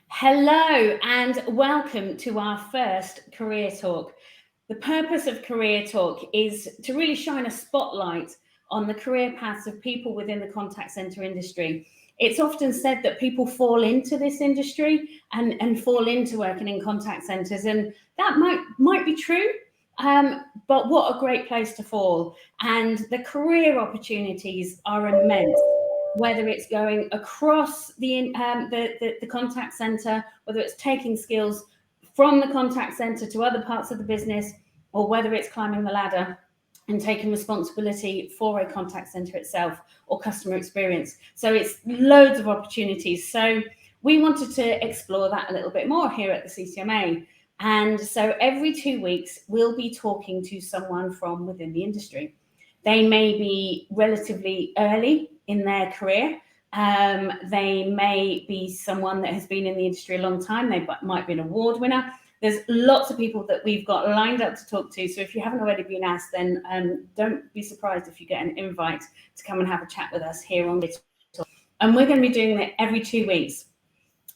Hello and welcome to our first Career Talk. The purpose of Career Talk is to really shine a spotlight on the career paths of people within the contact center industry. It's often said that people fall into this industry and fall into working in contact centers, and that might be true. But what a great place to fall. And the career opportunities are immense, whether it's going across the contact center, whether it's taking skills from the contact center to other parts of the business, or whether it's climbing the ladder and taking responsibility for a contact center itself or customer experience. So it's loads of opportunities. So we wanted to explore that a little bit more here at the CCMA. And so every 2 weeks, we'll be talking to someone from within the industry. They may be relatively early in their career. They may be someone that has been in the industry a long time. They might be an award winner. There's lots of people that we've got lined up to talk to. So if you haven't already been asked, then don't be surprised if you get an invite to come and have a chat with us here on this talk. And we're going to be doing it every 2 weeks.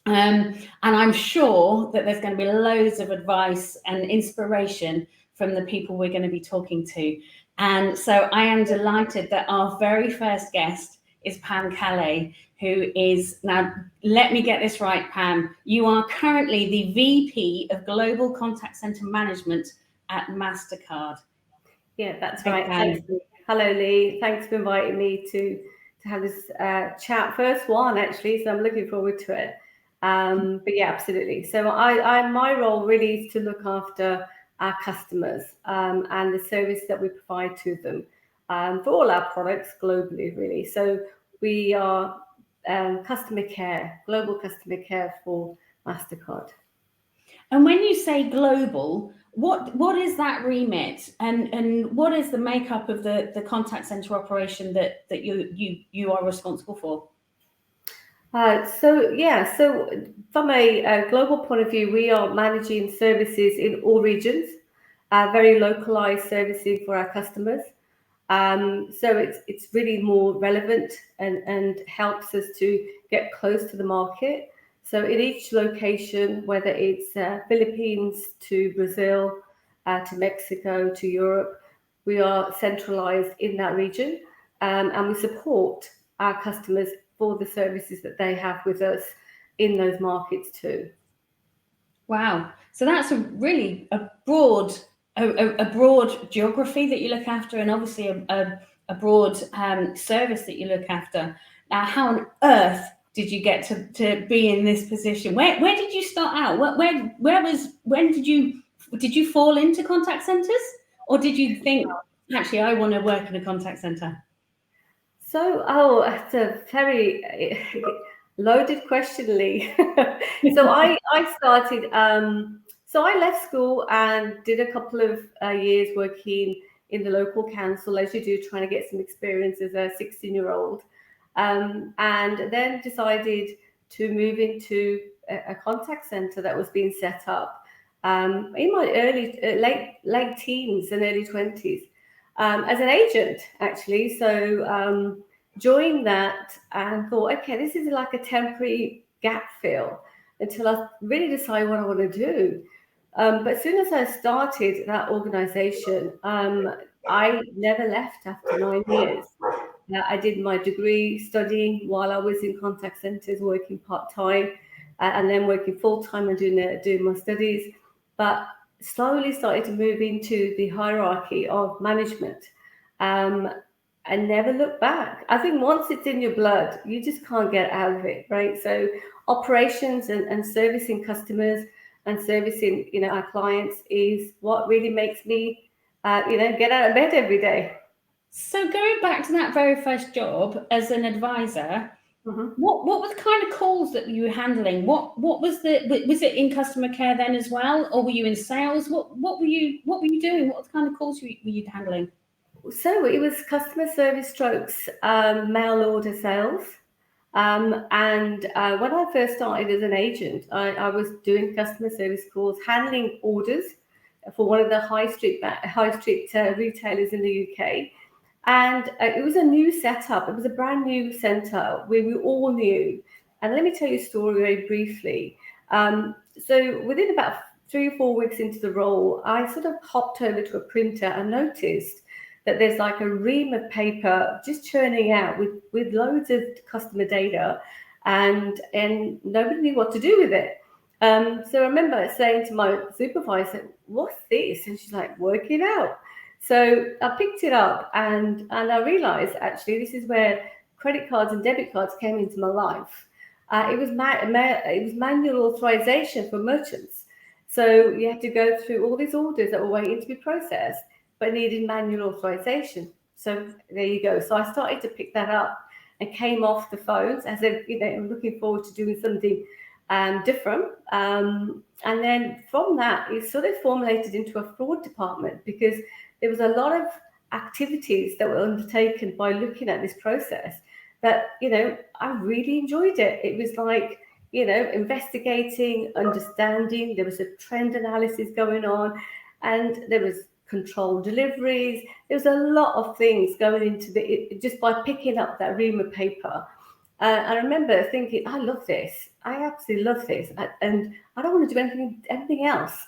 And I'm sure that there's going to be loads of advice and inspiration from the people we're going to be talking to. And so I am delighted that our very first guest is Pam Kallay, who is, now let me get this right, Pam, you are currently the VP of Global Contact Center Management at MasterCard. Yeah, that's right. Thanks. Hello, Lee. Thanks for inviting me to have this chat. First one, actually, so I'm looking forward to it. But yeah, absolutely. So my role really is to look after our customers and the service that we provide to them for all our products globally, really. So we are customer care, global customer care for MasterCard. And when you say global, what is that remit, and what is the makeup of the contact center operation that you are responsible for? So from a global point of view, we are managing services in all regions, very localized services for our customers. So it's really more relevant and helps us to get close to the market. So in each location, whether it's Philippines to Brazil, to Mexico, to Europe, we are centralized in that region, and we support our customers for the services that they have with us in those markets too. Wow. So that's a broad geography that you look after, and obviously a broad service that you look after. Now, how on earth did you get to be in this position? Where did you start out? When did you fall into contact centers, or did you think, actually, I want to work in a contact center? So, that's a very loaded question, Lee. So I started. So I left school and did a couple of years working in the local council, as you do, trying to get some experience as a 16-year-old, and then decided to move into a contact center that was being set up in my late teens and early 20s as an agent, actually. So joined that and thought, okay, this is like a temporary gap fill until I really decide what I want to do. But as soon as I started that organization, I never left after 9 years. I did my degree studying while I was in contact centers, working part-time, and then working full-time and doing my studies. But slowly started to move into the hierarchy of management. And never look back. I think once it's in your blood, you just can't get out of it, right? So operations and servicing customers and servicing, our clients is what really makes me, get out of bed every day. So going back to that very first job as an advisor, what were the kind of calls that you were handling? What was it in customer care then as well, or were you in sales? What were you doing? What kind of calls were you handling? So it was customer service strokes, mail order sales. And when I first started as an agent, I was doing customer service calls, handling orders for one of the high street retailers in the UK. And it was a new setup. It was a brand new center where we all knew. And let me tell you a story very briefly. So within about 3 or 4 weeks into the role, I sort of hopped over to a printer and noticed that there's like a ream of paper just churning out with loads of customer data, and nobody knew what to do with it. So I remember saying to my supervisor, "What's this?" And she's like, "Work it out." So I picked it up, and I realised actually this is where credit cards and debit cards came into my life. It was it was manual authorization for merchants. So you had to go through all these orders that were waiting to be processed, but needed manual authorization. So there you go. So I started to pick that up and came off the phones as if, I'm looking forward to doing something different. And then from that, it sort of formulated into a fraud department because there was a lot of activities that were undertaken by looking at this process that, I really enjoyed it. It was like, investigating, understanding. There was a trend analysis going on, and there was controlled deliveries. There was a lot of things going into just by picking up that ream of paper. I remember thinking, I love this. I absolutely love this, and I don't want to do anything else.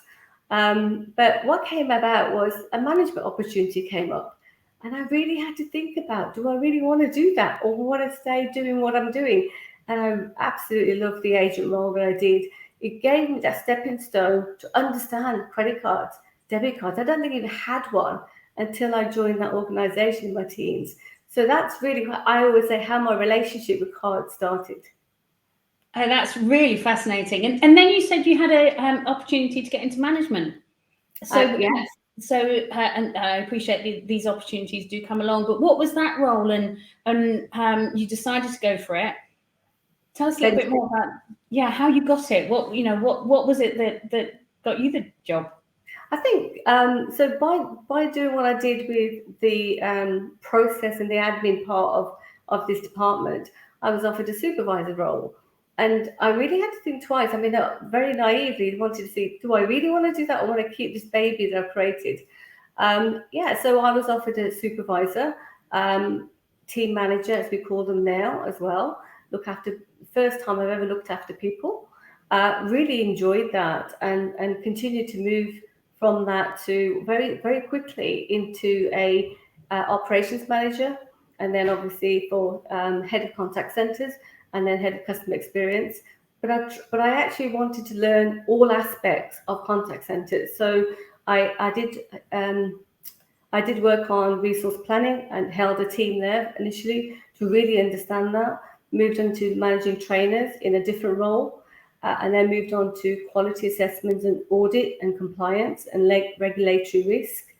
But what came about was a management opportunity came up, and I really had to think about: do I really want to do that, or want to stay doing what I'm doing? And I absolutely loved the agent role that I did. It gave me that stepping stone to understand credit cards, debit cards. I don't think I even had one until I joined that organisation in my teens. So that's really what I always say how my relationship with cards started. Oh, that's really fascinating. And then you said you had a opportunity to get into management. So Yes. and I appreciate these opportunities do come along. But what was that role, and you decided to go for it? Tell us a little bit more about how you got it. What was it that got you the job? I think so. By doing what I did with the process and the admin part of this department, I was offered a supervisor role, and I really had to think twice. I mean, very naively wanted to see, do I really want to do that, or want to keep this baby that I've created? So I was offered a supervisor, team manager, as we call them now, as well. Look after, first time I've ever looked after people. Really enjoyed that, and continued to move from that to very, very quickly into a operations manager, and then obviously for head of contact centers, and then head of customer experience. But I actually wanted to learn all aspects of contact centers. So I did work on resource planning and held a team there initially to really understand that. Moved into managing trainers in a different role, and then moved on to quality assessments and audit and compliance and regulatory risk,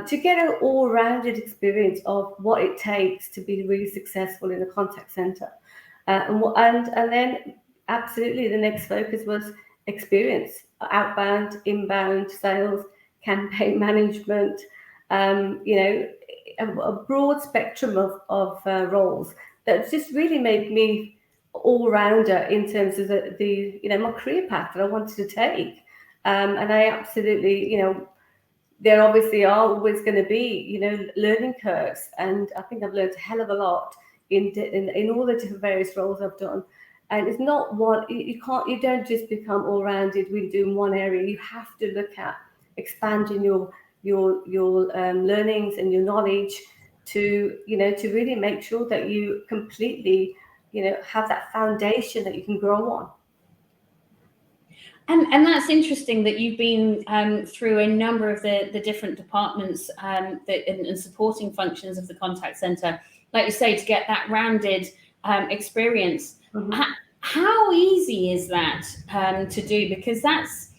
to get an all-rounded experience of what it takes to be really successful in a contact center. And then absolutely the next focus was experience, outbound, inbound sales, campaign management, a broad spectrum of roles that just really made me all-rounder in terms of my career path that I wanted to take. And I absolutely, there obviously are always going to be, learning curves, and I think I've learned a hell of a lot in all the different various roles I've done. And it's not one, you don't just become all-rounded with doing one area. You have to look at expanding your learnings and your knowledge to really make sure that you completely have that foundation that you can grow on. And that's interesting that you've been through a number of the different departments and supporting functions of the contact center, like you say, to get that rounded experience. Mm-hmm. How easy is that to do? Because that's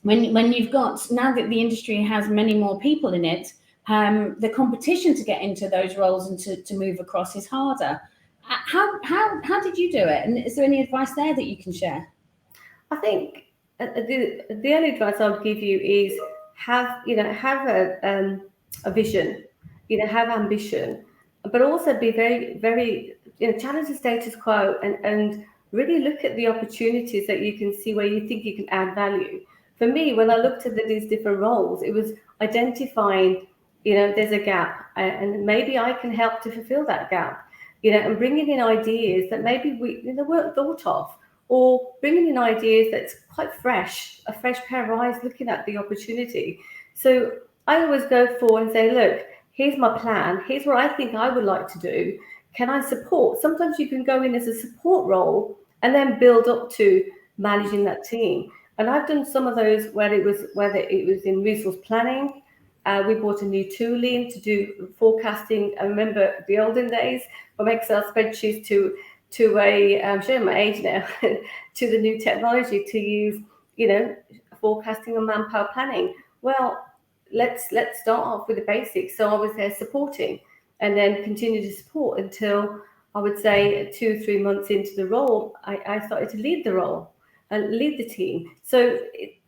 when you've got, now that the industry has many more people in it, the competition to get into those roles and to move across is harder. How did you do it? And is there any advice there that you can share? I think the only advice I would give you is have a vision, have ambition, but also be very, very, challenge the status quo, and really look at the opportunities that you can see where you think you can add value. For me, when I looked at these different roles, it was identifying, there's a gap, and maybe I can help to fulfill that gap, and bringing in ideas that maybe they weren't thought of, or bringing in ideas that's quite fresh, a fresh pair of eyes looking at the opportunity. So I always go forward and say, look, here's my plan. Here's what I think I would like to do. Can I support? Sometimes you can go in as a support role and then build up to managing that team. And I've done some of those whether it was in resource planning. We bought a new tool in to do forecasting. I remember the olden days from Excel spreadsheets to I'm showing my age now, to the new technology to use, forecasting and manpower planning. Well, let's start off with the basics. So I was there supporting, and then continue to support until I would say 2 or 3 months into the role, I started to lead the role and lead the team. So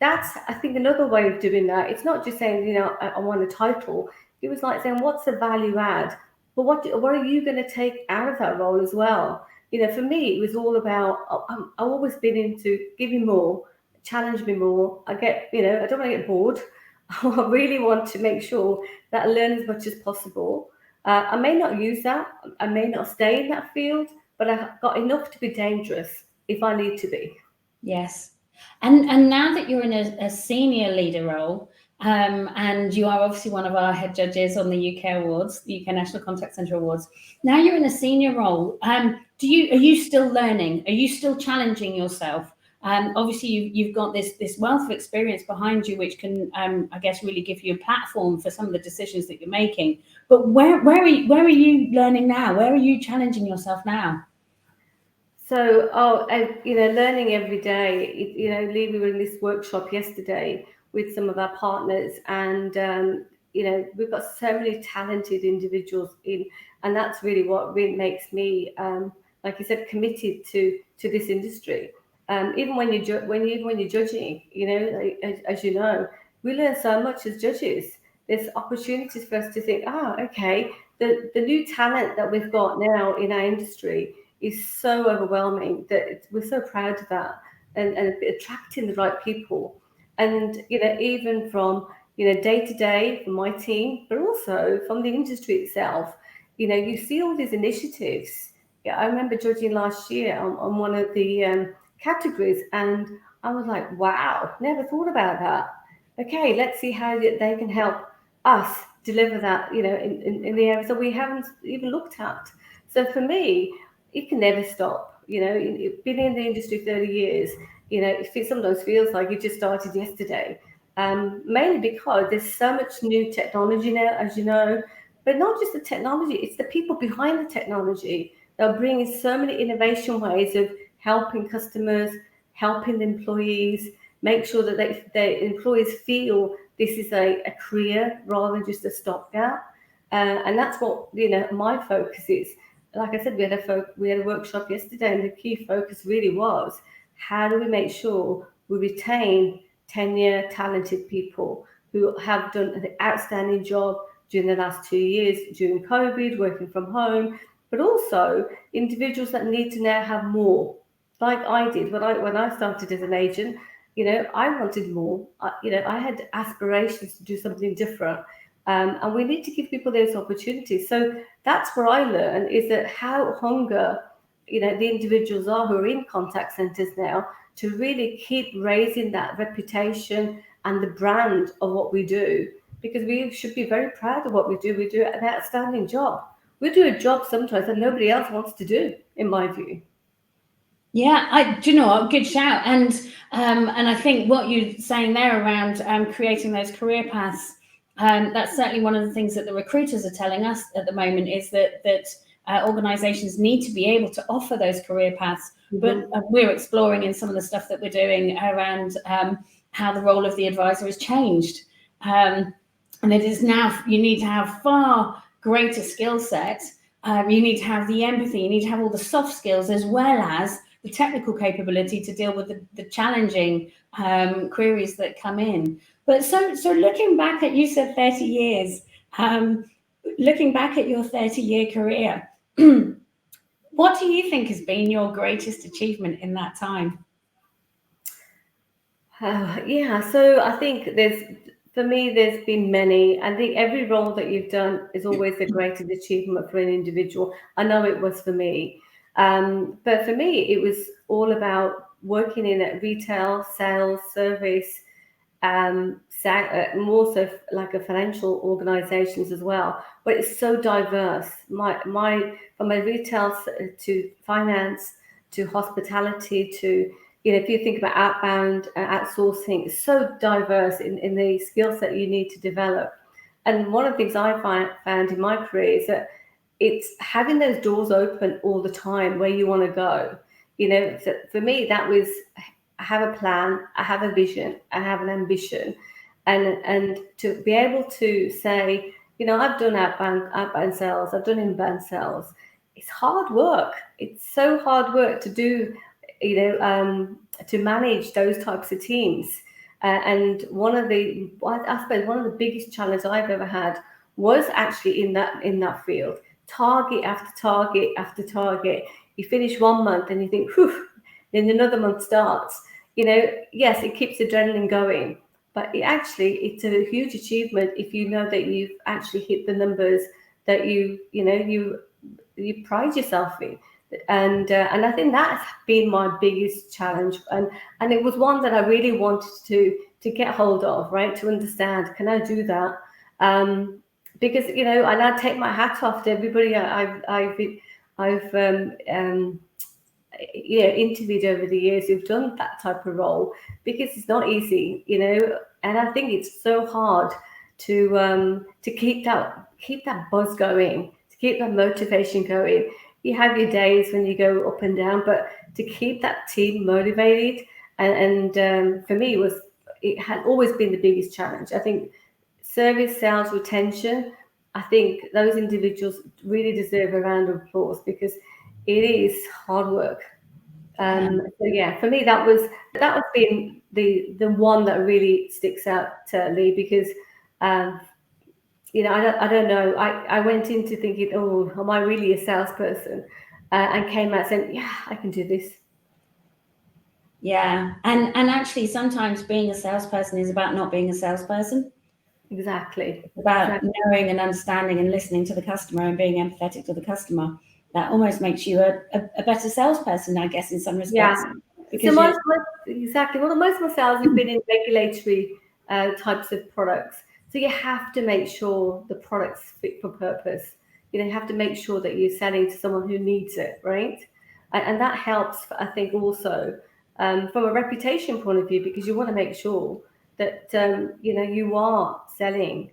that's, I think, another way of doing that. It's not just saying, I want a title. It was like saying, what's the value add? But what are you going to take out of that role as well? For me, it was all about, I've always been into giving more, challenge me more. I don't want to get bored. I really want to make sure that I learn as much as possible. I may not use that. I may not stay in that field, but I've got enough to be dangerous if I need to be. Yes. And now that you're in a senior leader role, and you are obviously one of our head judges on the UK Awards, the UK National Contact Centre Awards. Now you're in a senior role. Are you still learning? Are you still challenging yourself? Obviously, you've got this wealth of experience behind you, which can, I guess, really give you a platform for some of the decisions that you're making. But where are you learning now? Where are you challenging yourself now? So, learning every day. Lee, we were in this workshop yesterday with some of our partners, and we've got so many talented individuals in, and that's really what really makes me, like you said, committed to this industry. Even when you're judging, as you know, we learn so much as judges. There's opportunities for us to think, okay, the new talent that we've got now in our industry is so overwhelming that we're so proud of that, and attracting the right people. And even from day to day from my team, but also from the industry itself, you see all these initiatives. I remember judging last year on one of the categories, and I was like, wow, never thought about that. Okay, let's see how they can help us deliver that, in the areas that we haven't even looked at. So for me, it can never stop. Been in the industry 30 years, it sometimes feels like it just started yesterday. Mainly because there's so much new technology now, as you know, but not just the technology, it's the people behind the technology that are bringing so many innovation ways of helping customers, helping the employees, make sure that the employees feel this is a career rather than just a stopgap. And that's what my focus is. Like I said, we had a workshop yesterday, and the key focus really was, how do we make sure we retain tenure, talented people who have done an outstanding job during the last 2 years, during COVID, working from home, but also individuals that need to now have more, like I did when I started as an agent. I wanted more. I had aspirations to do something different. And we need to give people those opportunities. So that's where I learn, is that how hunger, the individuals are who are in contact centres now, to really keep raising that reputation and the brand of what we do, because we should be very proud of what we do. We do an outstanding job. We do a job sometimes that nobody else wants to do, in my view. Yeah, do you know what? Good shout. And I think what you're saying there around creating those career paths, that's certainly one of the things that the recruiters are telling us at the moment, is that organisations need to be able to offer those career paths. Mm-hmm. But we're exploring in some of the stuff that we're doing around how the role of the advisor has changed. And it is now, you need to have far greater skill set. You need to have the empathy, you need to have all the soft skills, as well as the technical capability to deal with the challenging queries that come in. But so looking back at, you said 30 years, looking back at your 30-year career, what do you think has been your greatest achievement in that time? So I think for me, there's been many. I think every role that you've done is always the greatest achievement for an individual. I know it was for me. But for me, it was all about working in retail, sales, service, more so like a financial organizations as well, but it's so diverse. From my retail to finance to hospitality to, if you think about outbound outsourcing, it's so diverse in the skill set you need to develop. And one of the things I found in my career is that it's having those doors open all the time where you want to go. So for me, that was, I have a plan, I have a vision, I have an ambition, and to be able to say, I've done outbound sales, I've done inbound sales. It's hard work. It's so hard work to do, to manage those types of teams. And I suppose one of the biggest challenges I've ever had was actually in that field. Target after target after target. You finish 1 month and you think, whew, then another month starts. Yes, it keeps adrenaline going, but it's a huge achievement if you know that you've actually hit the numbers that you pride yourself in. And I think that's been my biggest challenge, and it was one that I really wanted to get hold of, right? To understand, can I do that? Because and I take my hat off to everybody I've interviewed over the years who've done that type of role, because it's not easy, and I think it's so hard to keep that buzz going, to keep that motivation going. You have your days when you go up and down, but to keep that team motivated, and for me, it had always been the biggest challenge. I think service, sales, retention, I think those individuals really deserve a round of applause, because it is hard work. So yeah, for me, that was been the one that really sticks out, Lee, because I don't know. I went into thinking, oh, am I really a salesperson? And came out saying, yeah, I can do this. Yeah, and actually, sometimes being a salesperson is about not being a salesperson. Exactly. It's about knowing and understanding and listening to the customer and being empathetic to the customer. That almost makes you a better salesperson, I guess, in some respects. Yeah. Because exactly. Well, most of my sales have been in regulatory types of products. So you have to make sure the product's fit for purpose. You have to make sure that you're selling to someone who needs it, right? And that helps, I think, also from a reputation point of view, because you want to make sure that you are selling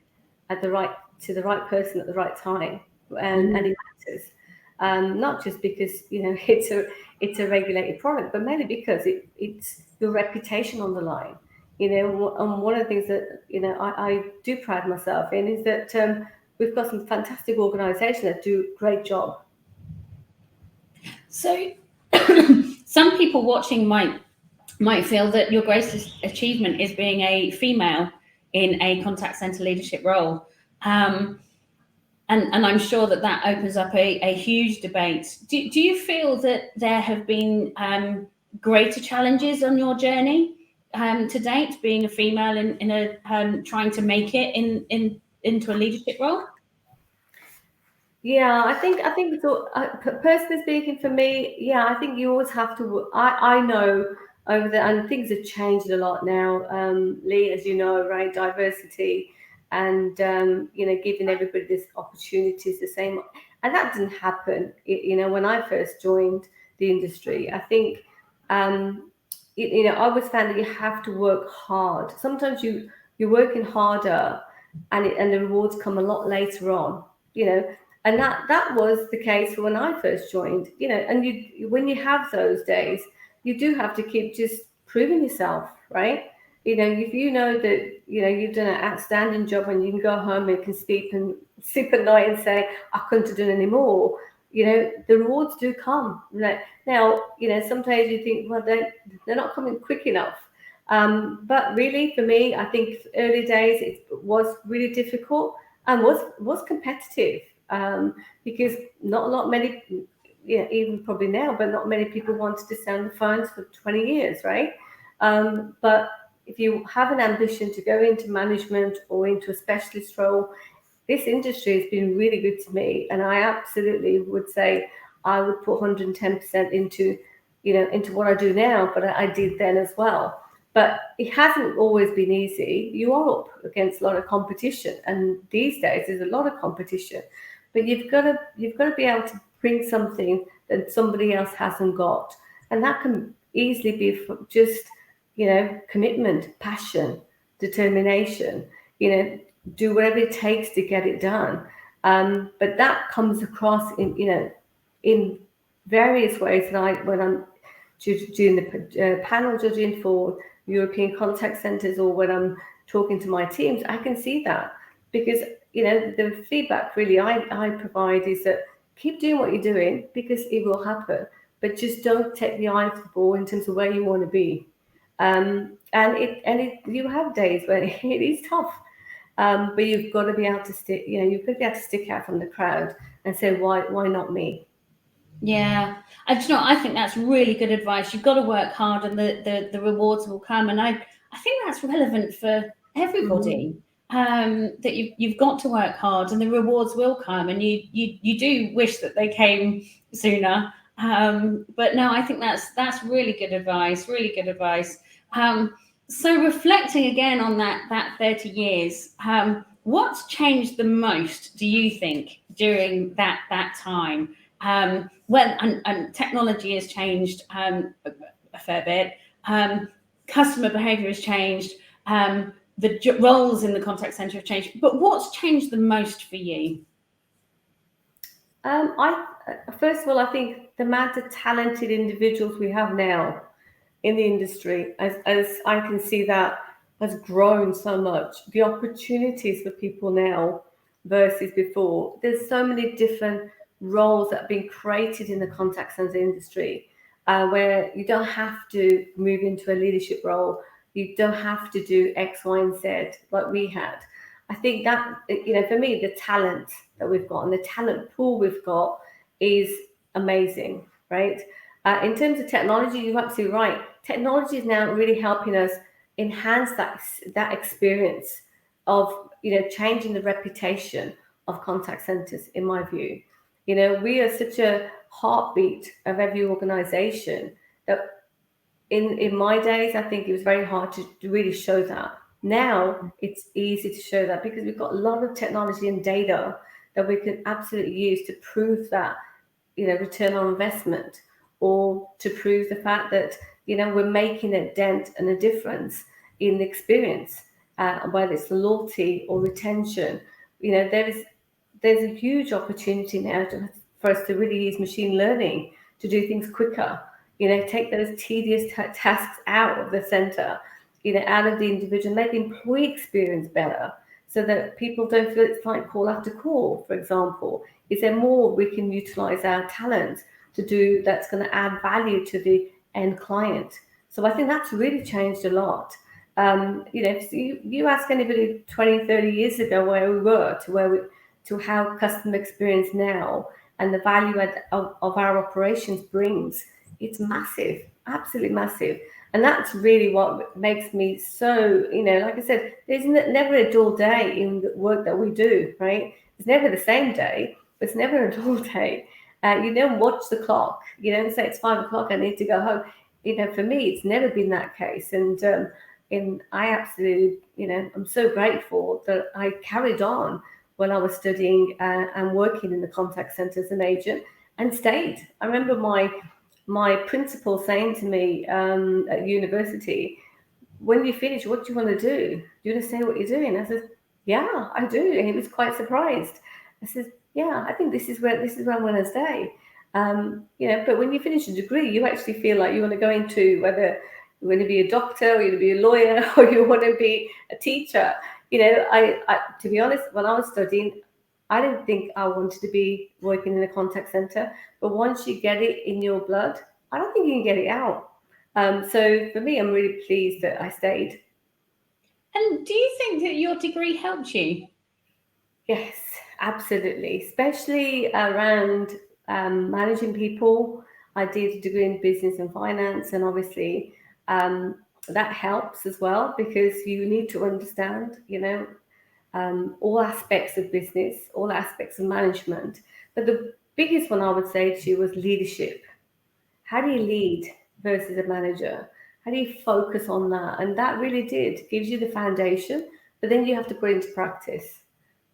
to the right person at the right time, and it matters. Not just because it's a regulated product, but mainly because it's your reputation on the line. And one of the things that I do pride myself in is that we've got some fantastic organisations that do a great job. So, some people watching might feel that your greatest achievement is being a female in a contact center leadership role. And I'm sure that opens up a huge debate. Do you feel that there have been greater challenges on your journey to date, being a female in a trying to make it into a leadership role? Yeah, I think so. Personally speaking, for me, yeah, I think you always have to. I know over there, and things have changed a lot now, Lee, as you know, right? Diversity, and giving everybody this opportunities the same, and that didn't happen. When I first joined the industry, I think, I always found that you have to work hard. Sometimes you're working harder, and the rewards come a lot later on. And that was the case when I first joined. And when you have those days, you do have to keep just proving yourself, right? If you know that you've done an outstanding job, and you can go home and can sleep at night and say, I couldn't have done any more. The rewards do come. Now, some days you think, well, they're not coming quick enough. But really, for me, I think early days it was really difficult and was competitive, because not many, even probably now, but not many people wanted to stay on the phones for 20 years, right? But if you have an ambition to go into management or into a specialist role, this industry has been really good to me, and I absolutely would say I would put 110% into into what I do now, but I did then as well. But it hasn't always been easy. You are up against a lot of competition, and these days there's a lot of competition. But you've got to be able to bring something that somebody else hasn't got, and that can easily be just commitment, passion, determination. Do whatever it takes to get it done. But that comes across in various ways. Like when I'm doing the panel judging for European contact centres, or when I'm talking to my teams, I can see that, because the feedback really I provide is that keep doing what you're doing, because it will happen, but just don't take the eye off the ball in terms of where you want to be. And you have days when it is tough, but you've got to be able to stick. You've got to be able to stick out from the crowd and say, why not me? Yeah, I think that's really good advice. You've got to work hard, and the rewards will come. And I think that's relevant for Mm-hmm. everybody. That you've got to work hard, and the rewards will come. And you do wish that they came sooner. But no, I think that's really good advice. Really good advice. Um, so reflecting again on that 30 years, what's changed the most, do you think, during that time? And technology has changed a fair bit. Customer behaviour has changed. The roles in the contact centre have changed. But what's changed the most for you? I First of all, I think the amount of talented individuals we have now in the industry, as I can see, that has grown so much. The opportunities for people now versus before. There's so many different roles that have been created in the contact center industry, where you don't have to move into a leadership role. You don't have to do X, Y, and Z like we had. I think that, for me, the talent that we've got and the talent pool we've got is amazing, right? In terms of technology, you're absolutely right. Technology is now really helping us enhance that experience of changing the reputation of contact centers. In my view, we are such a heartbeat of every organization that in my days, I think it was very hard to really show that. Now it's easy to show that, because we've got a lot of technology and data that we can absolutely use to prove that return on investment, or to prove the fact that we're making a dent and a difference in the experience, whether it's loyalty or retention. There's a huge opportunity now for us to really use machine learning to do things quicker. Take those tedious tasks out of the center, out of the individual, make the employee experience better, so that people don't feel it's like call after call, for example. Is there more we can utilize our talent to do that's going to add value to the end client? So I think that's really changed a lot. If you ask anybody 20, 30 years ago where we were to how customer experience now and the value of our operations brings, it's massive, absolutely massive. And that's really what makes me so, like I said, there's never a dull day in the work that we do, right? It's never the same day, but it's never a dull day. You don't watch the clock. You don't say it's 5 o'clock, I need to go home. For me, it's never been that case. And I absolutely, I'm so grateful that I carried on when I was studying and working in the contact center as an agent, and stayed. I remember my principal saying to me at university, when you finish, what do you want to do? Do you want to say what you're doing? I said, yeah, I do. And he was quite surprised. I said, yeah, I think this is where I'm going to stay. But when you finish a degree, you actually feel like you want to go into whether you want to be a doctor, or you want to be a lawyer, or you want to be a teacher. I to be honest, when I was studying, I didn't think I wanted to be working in a contact center. But once you get it in your blood, I don't think you can get it out. So for me, I'm really pleased that I stayed. And do you think that your degree helped you? Yes, absolutely, especially around managing people. I did a degree in business and finance, and obviously that helps as well, because you need to understand, all aspects of business, all aspects of management. But the biggest one I would say to you was leadership. how do you lead versus a manager? How do you focus on that? And that really gives you the foundation, but then you have to put it into practice.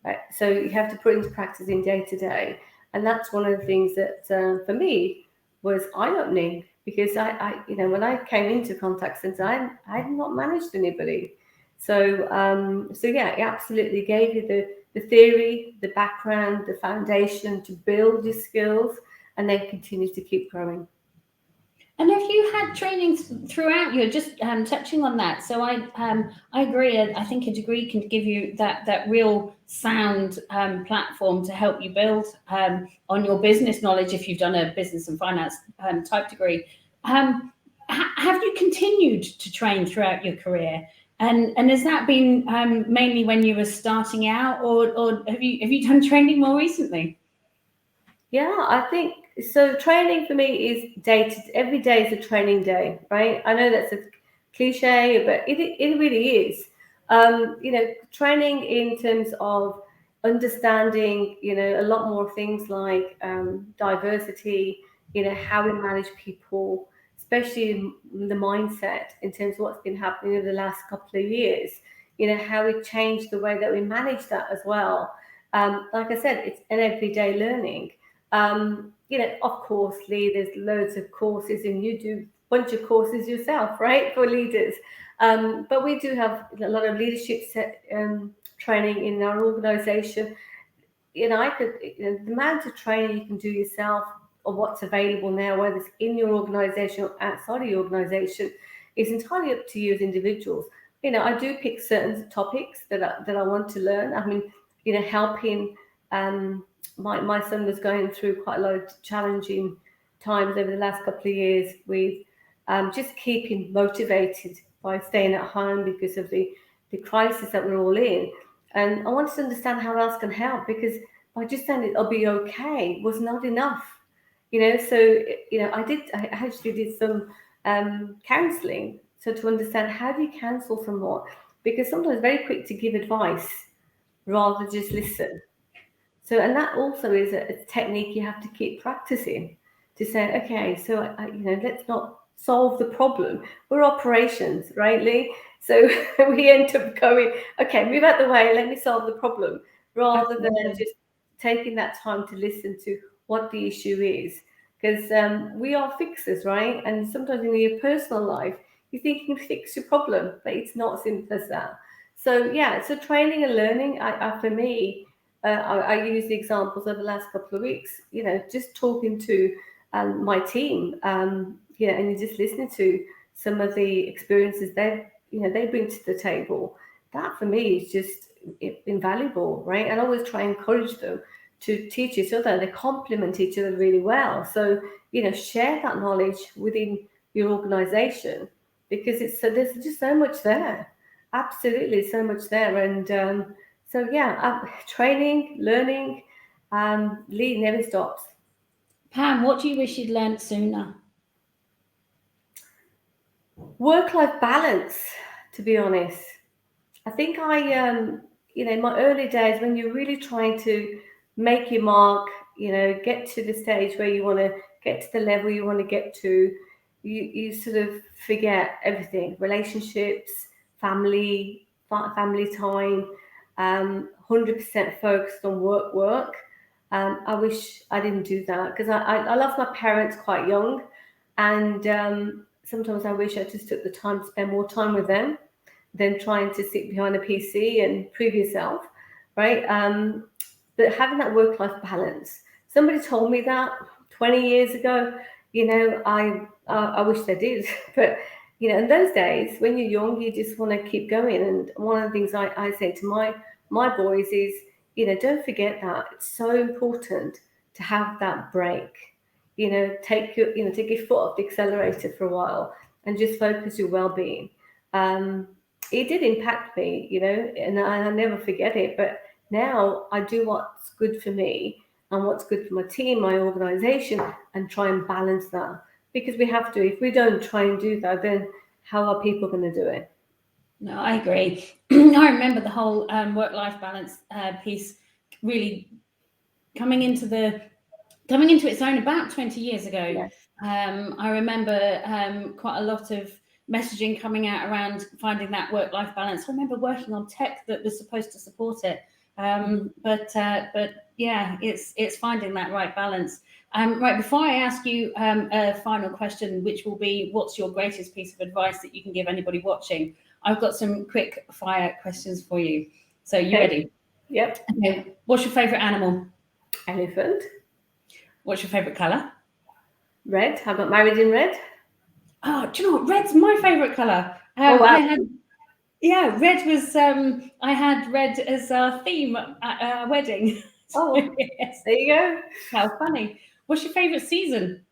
Right? So you have to put it into practice in day to day. And that's one of the things that for me was eye-opening, because when I came into contact center, I had not managed anybody. So yeah, it absolutely gave you the theory, the background, the foundation to build your skills, and then continue to keep growing. And have you had trainings throughout? You're just touching on that. So I agree. I think a degree can give you that real sound platform to help you build on your business knowledge if you've done a business and finance type degree. Have you continued to train throughout your career? And has that been mainly when you were starting out, or have you done training more recently? Yeah, I think so. Training for me is every day is a training day, right? I know that's a cliche, but it really is. Training in terms of understanding, a lot more things like diversity, how we manage people, especially the mindset in terms of what's been happening over the last couple of years, how we change the way that we manage that as well. Like I said, it's an everyday learning. Of course, Lee, there's loads of courses, and you do a bunch of courses yourself, right, for leaders. But we do have a lot of leadership training in our organization. The amount of training you can do yourself, or what's available now, whether it's in your organization or outside of your organization, is entirely up to you as individuals. I do pick certain topics that I want to learn. I mean, helping. My son was going through quite a lot of challenging times over the last couple of years with just keeping motivated by staying at home because of the crisis that we're all in. And I wanted to understand how else can help, because by just saying it'll be okay was not enough. So I actually did some counselling, so to understand how do you counsel someone, because sometimes it's very quick to give advice rather than just listen. So, and that also is a technique you have to keep practicing, to say, okay, so let's not solve the problem. We're operations, right, Lee? So we end up going, okay, move out the way, let me solve the problem, rather than just taking that time to listen to what the issue is. Because we are fixers, right? And sometimes in your personal life, you think you can fix your problem, but it's not as simple as that. So yeah, so training and learning, for me, I use the examples over the last couple of weeks, just talking to my team, and you're just listening to some of the experiences they bring to the table. That for me is just invaluable, right? And I always try and encourage them to teach each other. They complement each other really well. So, share that knowledge within your organization, because there's just so much there. Absolutely, so much there. And so yeah, training, learning, Lee never stops. Pam, what do you wish you'd learned sooner? Work-life balance, to be honest. I think in my early days, when you're really trying to make your mark, get to the stage where you want to get to the level you want to get to, you sort of forget everything: relationships, family time, 100% focused on work. I wish I didn't do that, because I lost my parents quite young, and sometimes I wish I just took the time to spend more time with them than trying to sit behind a PC and prove yourself, right? But having that work-life balance. Somebody told me that 20 years ago. I wish they did, but in those days when you're young, you just want to keep going. And one of the things I say to my boys is, don't forget that it's so important to have that break. Take your foot off the accelerator for a while and just focus your well-being. It did impact me, and I never forget it. But now I do what's good for me and what's good for my team, my organization, and try and balance that, because we have to. If we don't try and do that, then how are people going to do it? No, I agree. I remember the whole work-life balance piece really coming into its own about 20 years ago. Yeah. I remember quite a lot of messaging coming out around finding that work-life balance. I remember working on tech that was supposed to support it, but yeah, it's finding that right balance. Right, before I ask you a final question, which will be, what's your greatest piece of advice that you can give anybody watching? I've got some quick fire questions for you. So you ready? Yep. Okay. What's your favorite animal? Elephant. What's your favorite color? Red. I got married in red. Oh, do you know what? Red's my favorite color. Oh, wow. Red was, I had red as our theme at our wedding. Oh, yes. There you go. How funny. What's your favorite season?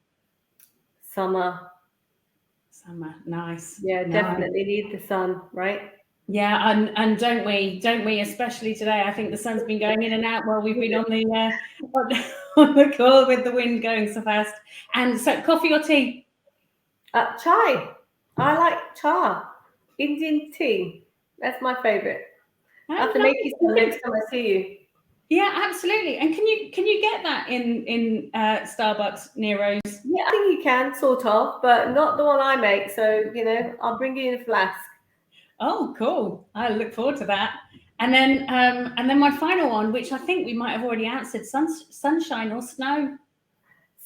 Summer. Summer, nice. Yeah, nice. Definitely need the sun, right? Yeah, and don't we, especially today. I think the sun's been going in and out while we've been on the call with the wind going so fast. And so, coffee or tea? Chai. I like cha. Indian tea. That's my favorite. I have to make you some next time I see you. Yeah, absolutely. And can you get that in Starbucks, Nero's? Yeah, I think you can, sort of, but not the one I make. So, I'll bring you in a flask. Oh, cool. I look forward to that. And then my final one, which I think we might have already answered, sunshine or snow?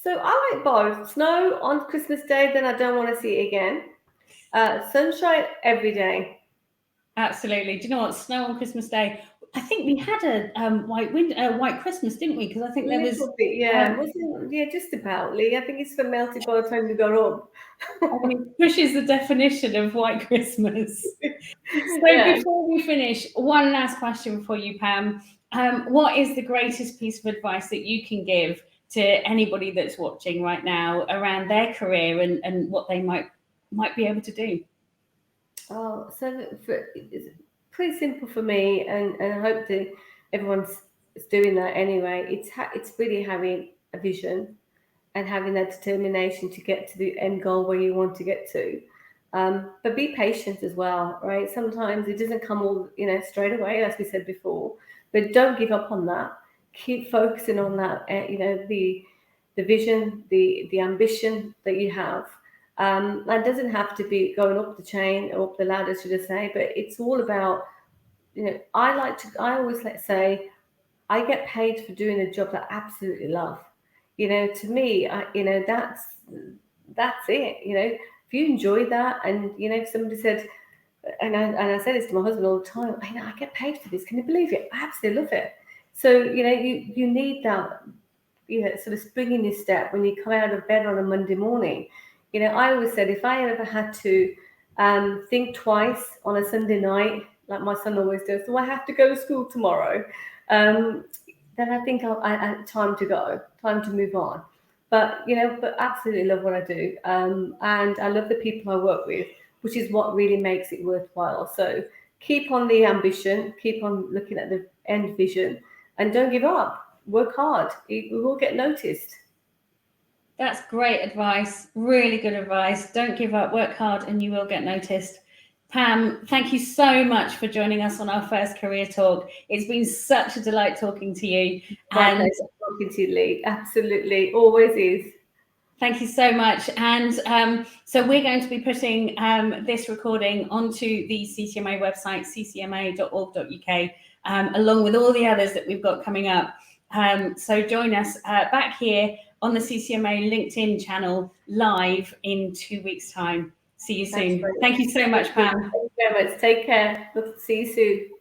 So I like both. Snow on Christmas Day, then I don't want to see it again. Sunshine every day. Absolutely. Do you know what? Snow on Christmas Day. I think we had a white Christmas, didn't we? Because I think there was just about, Lee. I think it's for melted by the time we got up. I mean, it pushes the definition of white Christmas. So before we finish, one last question for you, Pam. What is the greatest piece of advice that you can give to anybody that's watching right now around their career and what they might be able to do? Oh, so it's pretty simple for me, and I hope that everyone's doing that anyway. It's really having a vision and having that determination to get to the end goal where you want to get to. But be patient as well, right? Sometimes it doesn't come all straight away, as we said before. But don't give up on that. Keep focusing on that. The vision, the ambition that you have. That doesn't have to be going up the chain or up the ladder, should I say? But it's all about I always like to say, I get paid for doing a job that I absolutely love. To me, that's it. If you enjoy that, and if somebody said, and I say this to my husband all the time, I get paid for this. Can you believe it? I absolutely love it. So you need that, sort of spring in your step when you come out of bed on a Monday morning. I always said, if I ever had to think twice on a Sunday night, like my son always does, do I have to go to school tomorrow? Then I think I time to go, time to move on. But absolutely love what I do, and I love the people I work with, which is what really makes it worthwhile. So keep on the ambition, keep on looking at the end vision, and don't give up. Work hard. We will get noticed. That's great advice. Really good advice. Don't give up. Work hard, and you will get noticed. Pam, thank you so much for joining us on our first Career Talk. It's been such a delight talking to you. My pleasure talking to you, Lee. Absolutely, always is. Thank you so much. And so we're going to be putting this recording onto the CCMA website, ccma.org.uk, along with all the others that we've got coming up. So join us back here on the CCMA LinkedIn channel live in 2 weeks' time. See you soon. Thank you so much, Pam. Thank you very much. Take care. Look, see you soon.